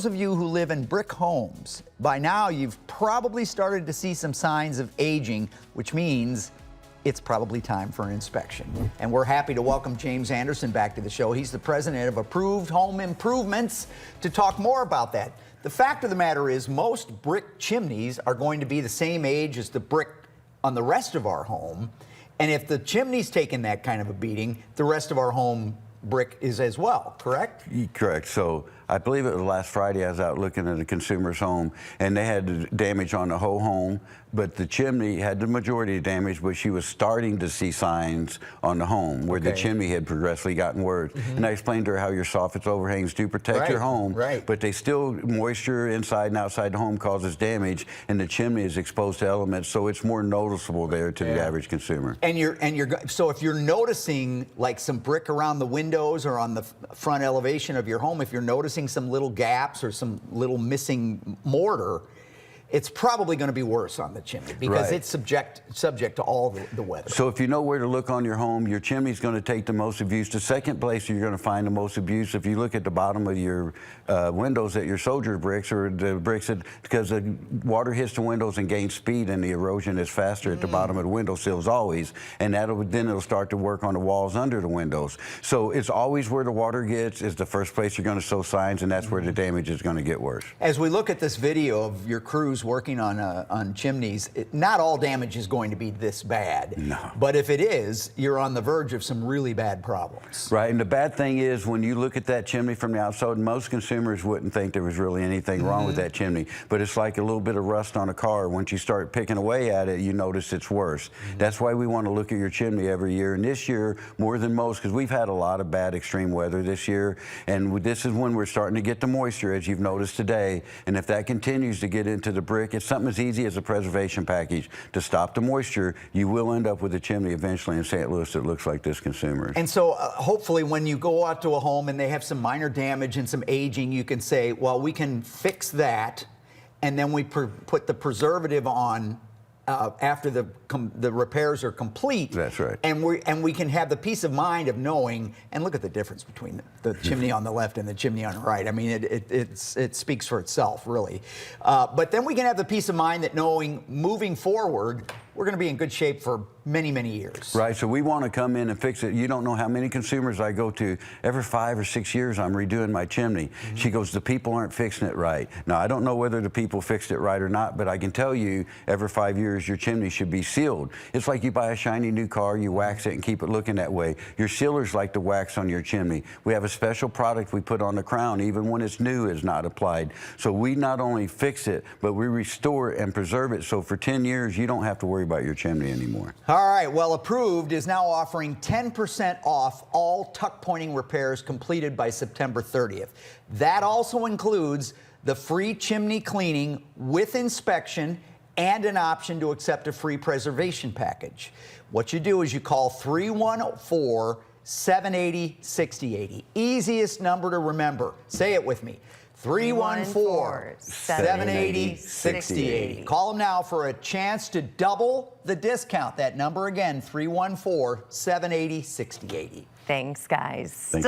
Those of you who live in brick homes, by now you've probably started to see some signs of aging, which means it's probably time for an inspection. And we're happy to welcome James Anderson back to the show. He's the president of Approved Home Improvements to talk more about that. The fact of the matter is most brick chimneys are going to be the same age as the brick on the rest of our home. And if the chimney's taken that kind of a beating, the rest of our home brick is as well, correct? Correct. So I believe it was last Friday I was out looking at a consumer's home and they had damage on the whole home, but the chimney had the majority of damage, but she was starting to see signs on the home where the chimney had progressively gotten worse. And I explained to her how your soffits overhangs do protect your home, but they still, moisture inside and outside the home causes damage, and the chimney is exposed to elements, so it's more noticeable there to the average consumer. So if you're noticing like some brick around the windows or on the front elevation of your home, if you're noticing some little gaps or some little missing mortar, it's probably going to be worse on the chimney because it's subject to all the weather. So if you know where to look on your home, your chimney's going to take the most abuse. The second place you're going to find the most abuse, if you look at the bottom of your windows at your soldier bricks or the bricks because the water hits the windows and gains speed and the erosion is faster at the bottom of the window sills always, and then it'll start to work on the walls under the windows. So it's always where the water gets is the first place you're going to show signs, and that's where the damage is going to get worse. As we look at this video of your crews working on chimneys, not all damage is going to be this bad. No. But if it is, you're on the verge of some really bad problems. Right, and the bad thing is when you look at that chimney from the outside, most consumers wouldn't think there was really anything wrong with that chimney, but it's like a little bit of rust on a car. Once you start picking away at it, you notice it's worse. That's why we want to look at your chimney every year, and this year more than most, because we've had a lot of bad extreme weather this year, and this is when we're starting to get the moisture, as you've noticed today, and if that continues to get into the brick, it's something as easy as a preservation package to stop the moisture. You will end up with a chimney eventually in St. Louis that looks like this consumer's. And so hopefully when you go out to a home and they have some minor damage and some aging, you can say, well, we can fix that, and then we put the preservative on after the repairs are complete. That's right. And we can have the peace of mind of knowing, and look at the difference between the chimney on the left and the chimney on the right. I mean, it speaks for itself, really. But then we can have the peace of mind that knowing moving forward, we're going to be in good shape for many, many years. Right, so we want to come in and fix it. You don't know how many consumers I go to. Every 5 or 6 years, I'm redoing my chimney. She goes, the people aren't fixing it right. Now, I don't know whether the people fixed it right or not, but I can tell you, every 5 years, your chimney should be sealed. It's like you buy a shiny new car, you wax it and keep it looking that way. Your sealers like the wax on your chimney. We have a special product we put on the crown, even when it's new, is not applied. So we not only fix it, but we restore it and preserve it. So for 10 years, you don't have to worry about your chimney anymore. All right, well, Approved is now offering 10% off all tuck pointing repairs completed by September 30th. That also includes the free chimney cleaning with inspection and an option to accept a free preservation package. What you do is you call 314-780-6080. Easiest number to remember. Say it with me. 314-780-6080. Call them now for a chance to double the discount. That number again, 314-780-6080. Thanks, guys. Thanks.